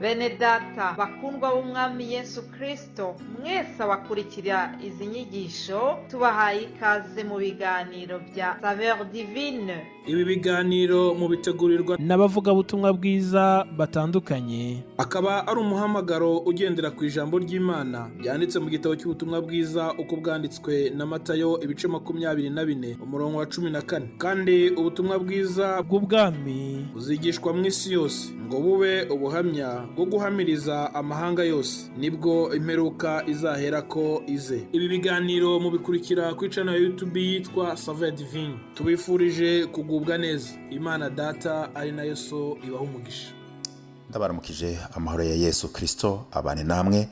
Bene data bakundwa b'umwami Yesu Kristo, mwese abakurikira izi nyigisho tubahaye ikaze mu biganiro bya Saveur Divine. Ibi biganiro mu bitegurirwa n'abavugabutumwa bwiza batandukanye, akaba ari umuhamagaro ugendera ku ijambo ry'Imana byanditse mu gitabo cy'ubutumwa bwiza uko bwanditswe na Matayo ibice 24 umurongo wa 14. Kandi ubutumwa bwiza bw'ubwami buzigishwa mu isi yose ngo bube ubuhamya bwo guhamiriza amahanga yose, nibwo imperuka izahera ko ize. Ibi biganiro mubikurikira ku channel ya YouTube yitwa Saveur Divine. Tubifurije kugubwa neza. Imana Data ari nayo so ibaho umugisha. Ndabaramukije amahoro ya Yesu Kristo abane namwe.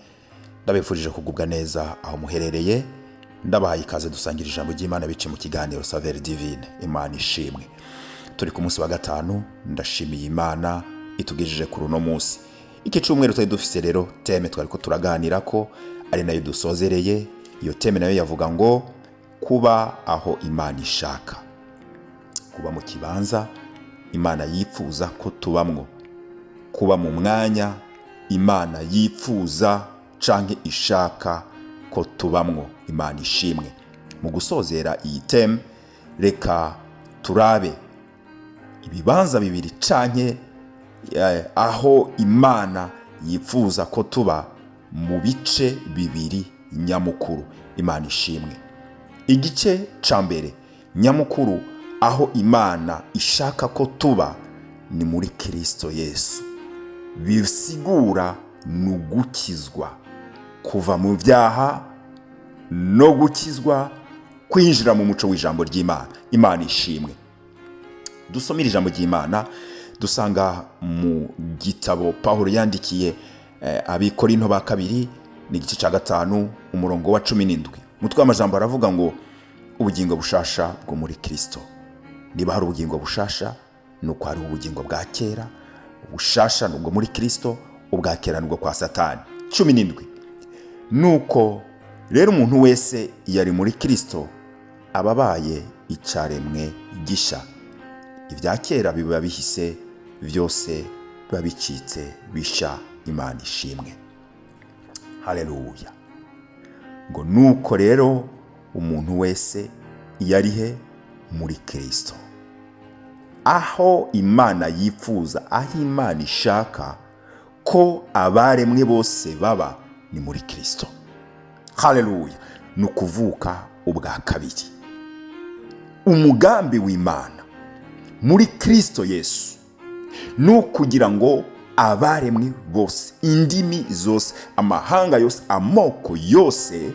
Ndabifurije kugubwa neza aho muherereye. Ndabahaye ikaze dusangira ijambo ry'Imana bice mu kiganiro Saveur Divine. Imana ishimwe. Turi ku munsi wa gatanu, ndashimiye Imana itugejeje kuri uno munsi. Iki cyumweru twari dufise rero teme twari ko turaganira ko ari nayo dusozereye. Iyo teme nayo yavuga ngo kuba aho Imana ishaka. Kuba mu kibanza Imana yifuza ko tubamwo, kuba mu mwanya Imana yifuza canke ishaka ko tubamwo. Imana ishimwe. Mu gusozera iyi teme, reka turabe ibibanza bibiri canke aho Imana yifuza ko tuba mu bice bibiri nyamukuru. Imana ishimwe. Igice ca mbere nyamukuru aho Imana ishaka ko tuba ni muri Kristo Yesu. Bisigura nugukizwa, kuva mu byaha no gukizwa, kwinjira mu muco w'ijambo ry'Imana. Imana ishimwe. Dusomera ijambo ry'Imana dusanga mu gitabo Pawulo yandikiye Abikorinto ba kabiri n'igice ca 5 umurongo wa 17. Mutwe w'amajambo aravuga ngo ubugingo bushasha bwo muri Kristo. Niba hari ubugingo bushasha, nuko hari ubugingo bwa kera. Bushasha nubwo muri Kristo, ubwa kera nubwo kwa Satani. 17. Nuko rero umuntu wese yari muri Kristo ababaye icaremwe gisha. Ibya kera biba bihise, byose babicitse bisha. Imana ishimwe. Haleluya. Ngo nuko rero umuntu wese yarihe muri Kristo. Aho Imana yifuza, aho Imana ishaka ko abaremwe bose baba ni muri Kristo. Haleluya. Nukuvuka ubwa kabiri. Umugambi w'Imana muri Kristo Yesu nukugira ngo abaremwe bose, indimi zose, amahanga yose, amoko yose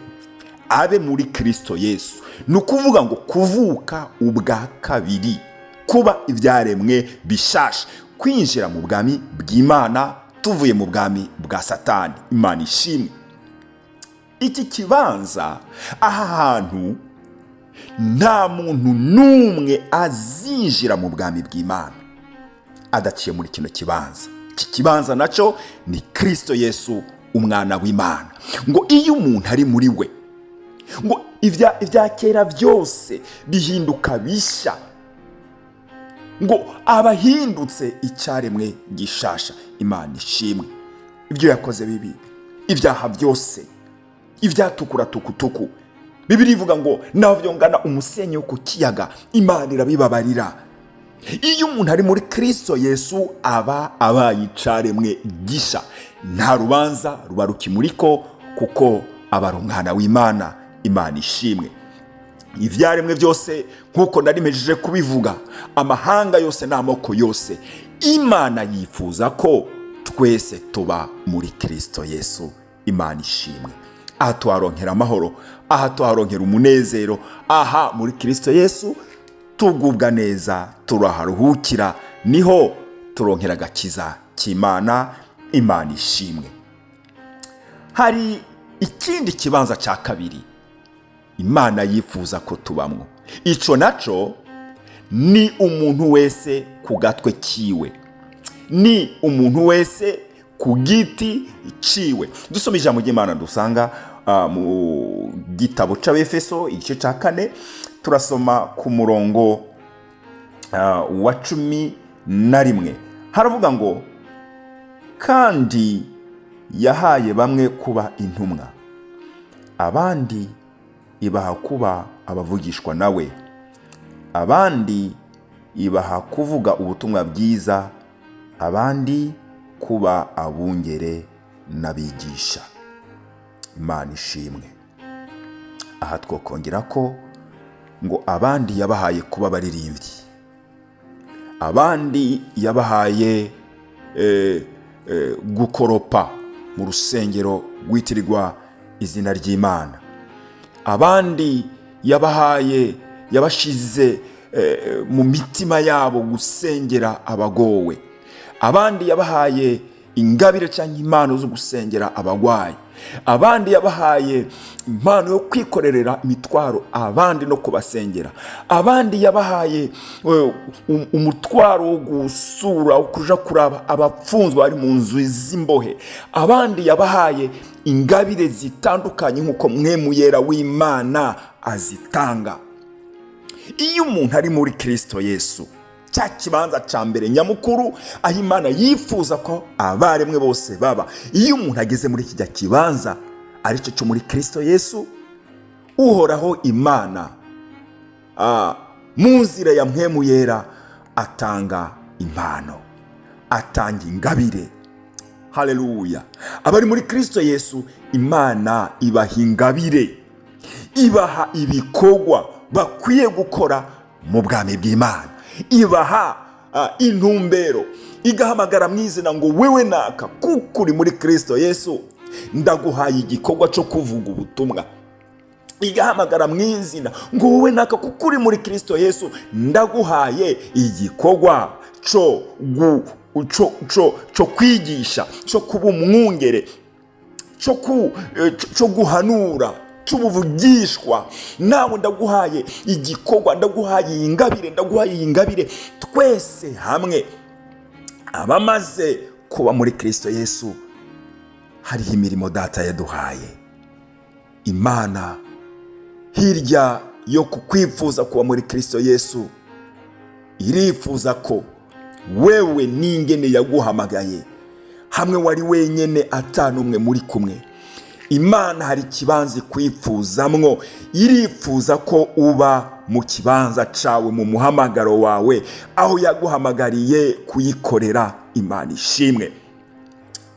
abe muri Kristo Yesu. Nukuvuga ngo kuvuka ubwa kabiri, kuba ibyaremwe bishasha, kwinjira mu bwami bw'Imana tuvuye mu bwami bwa Satani. Imana ishimwe. Iki kibanza, aha hantu nta muntu numwe azinjira mu bwami bw'Imana adaciye muri kino kibanza. Iki kibanza naco ni Kristo Yesu, umwana w'Imana. Ngo iyo umuntu ari muri we, ngo ibya kera byose bihinduka bisha, ngo abahindutse icyaremwe gishasha. Imana ishimwe. Ibyo yakoze bibi, ibyaha byose, ibyatukura tukutuku, Bibiri ivuga ngo naho byongana umusenyi wo ku kiyaga, Imana irabibabarira. Iyo umuntu ari muri Kristo Yesu aba abayicaremwe gisha. Nta rubanza ruba rukimuriko, kuko aba ari umwana w'Imana. Imana ishimwe. Ivyaremwe byose nkuko narimejeje kubivuga, amahanga yose n'amoko yose, Imana yifuza ko twese tuba muri Kristo Yesu. Imana ishimwe. Aha tuharonkera amahoro, aha tuharonkera umunezero, aha muri Kristo Yesu tugubwa neza, turaharuhukira, niho turonkera agakiza cy'Imana. Imana ishimwe. Hari ikindi kibanza cya kabiri Imana yifuza ko tubamwo. Ico naco ni umuntu wese ku gatwe kiwe, ni umuntu wese ku giti ciwe. Dusoma ijambo ry'Imana dusanga mu gitabo c'Abefeso igice ca 4, turasoma ku murongo wa 11. Haravuga ngo kandi yahaye bamwe kuba intumwa, abandi ibaha kuba abavugishwa nawe, abandi ibaha kuvuga ubutumwa bwiza, abandi kuba abungere n'abigisha. Imana ishimwe. Aha twokongera ko ngo abandi yabahaye kuba abaririmbyi, abandi yabahaye gukoropa mu rusengero rwitirirwa izina ry'Imana, abandi yabashize mu mitima yabo gusengera abagowe, abandi yabahaye ingabire cyangwa impano zo gusengera abagwayi, abandi yabahaye impano yo kwikorerera imitwaro abandi no kubasengera, abandi yabahaye umutwaro wo gusura, wo kuja kuraba abapfunzwe bari mu nzu z'imbohe, abandi yabahaye ingabire zitandukanye nk'uko Mpwemu Yera w'Imana azitanga. Iyo umuntu ari muri Kristo Yesu, cya kibanza cya mbere nyamukuru aho Imana yifuza ko abaremwe bose baba, iyo umuntu ageze muri kijya kibanza aricyo cyo muri Kristo Yesu, uhoraho Imana mu nzira ya Mpwemu Yera atanga impano, atanga ingabire. Haleluya. Abari muri Kristo Yesu, Imana ibaha ingabire, ibaha ibikorwa bakwiye gukora mu bwami bw'Imana, ibaha intumbero, igahamagara mu izina ngo wewe naka kuko uri muri Kristo Yesu ndaguhaye igikorwa cyo kuvuga ubutumwa, igahamagara mu izina ngo wowe naka kuko uri muri Kristo Yesu ndaguhaye igikorwa cyo kwigisha, cyo kuba umwungere, cyo guhanura, cy'ubuvugishwa. Nawe ndaguhaye igikorwa, ndaguhaye ingabire, twese hamwe abamaze kuba muri Kristo Yesu hariho imirimo Data yaduhaye. Imana hirya yo kukwifuza kuba muri Kristo Yesu irifuza ko wewe n'ingene yaguhamagaye hamwe wari wenyene atanumwe muri kumwe, Imana hari ikibanza kwifuzamwo, irifuza ko uba mu kibanza cawe, mu muhamagaro wawe, aho yaguhamagariye kuyikorera. Imana ishimwe.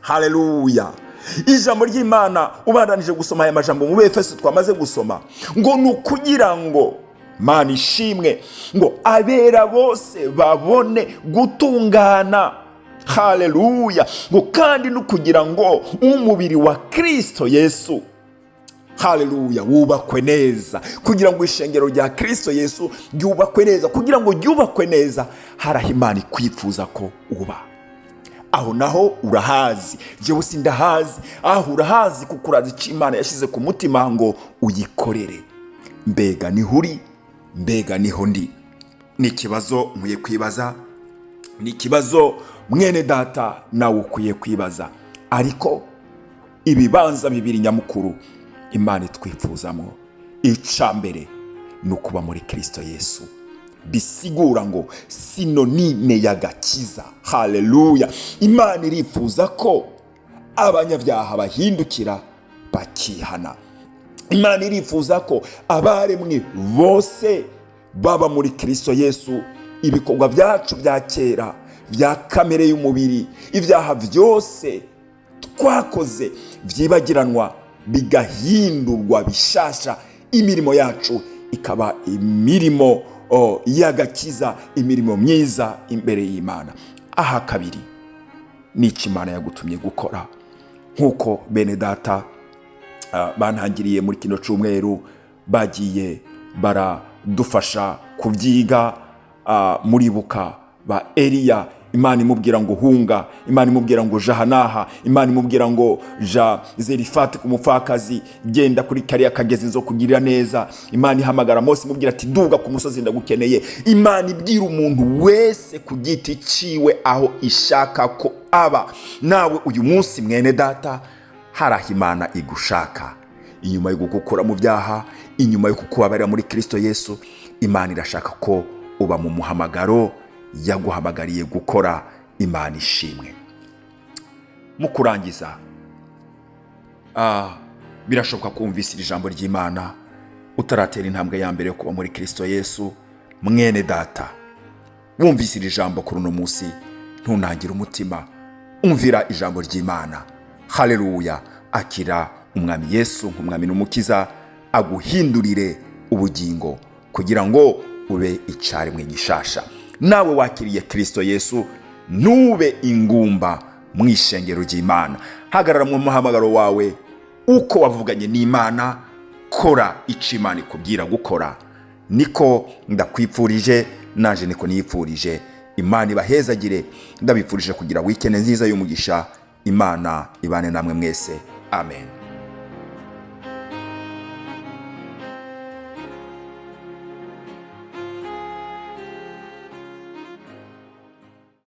Haleluya. Ijambo ry'Imana ubandanije gusoma aya majambo mu Efeso twamaze gusoma, ngo nukugira ngo Imana ishimwe, ngo abera bose babone gutungana. Haleluya. Ngo kandi no kugira ngo umubiri wa Kristo Yesu, haleluya, wubakwe neza, kugira ngo ishengero rya Kristo Yesu ryubakwe neza, kugira ngo ryubakwe neza haraho Imana ikwifuza ko uba. Aho naho urahazi, jewe sindahazi, aho urahazi kuko urazi icyo Imana yashyize ku mutima ngo uyikorere. Mbega niho uri, mbega niho ndi? Ni ikibazo nkwiye kwibaza, ni ikibazo mwene data nawe ukwiye kwibaza. Ariko ibibanza bibiri nyamukuru Imana itwifuzamo, icambere ni ukuba muri Kristo Yesu, bisigura ngo sinonime y'agakiza. Haleluya. Imana irifuza ko abanyabyaha bahindukira bakihana. Imana irifuza ko abaremwe bose baba muri Kristo Yesu, ibikorwa byacu bya kera bya kamere y'umubiri, ibyaha byose twakoze byibagiranwa bigahindurwa bishasha, imirimo yacu ikaba imirimo y'agakiza, imirimo myiza imbere y'Imana. Aha kabiri ni icyo Imana yagutumye gukora, nk'uko bene data bantangiriye muri kino cyumweru bagiye baradufasha kubyiga. Muribuka ba Eliya, Imana imubwira ngo hunga, Imana imubwira ngo jahanaha, Imana imubwira ngo ja Zerifati ku mupfakazi, genda kuri kariya kagezi nzo kugirira neza. Imana ihamagara Mose imubwira ati duga ku musozi ndagukeneye. Imana ibwira umuntu wese ku giti ciwe aho ishaka ko aba. Nawe uyu munsi mwene data haraho Imana igushaka, inyuma yo gukura mu byaha, inyuma yo kukubabarira muri Kristo Yesu, Imana irashaka ko uba mu muhamagaro yaguhamagariye gukora. Imana ishimwe. mu kurangiza, birashoboka kumvise iri jambo ry'Imana utaratera intambwe ya mbere yo kuba muri Kristo Yesu. Mwene data, wumvise iri jambo kuri uno munsi, ntunangire umutima, umvira ijambo ry'Imana. Haleluya! Akira umwami Yesu nk'umwami n'umukiza, aguhindurire ubugingo kugira ngo ube icaremwe gishasha. Nawe wakiriye Kristo Yesu, nube ingumba mu ishengero ry'Imana. Hagarara mu muhamagaro wawe, uko wavuganye n'Imana, kora ico Imana ikubwira gukora. Niko ndakwipfurije, naje niko niyipfurije. Imana ibahezagire, ndabipfurije kugira weekend nziza y'umugisha. Imana ibane namwe mwese. Amen.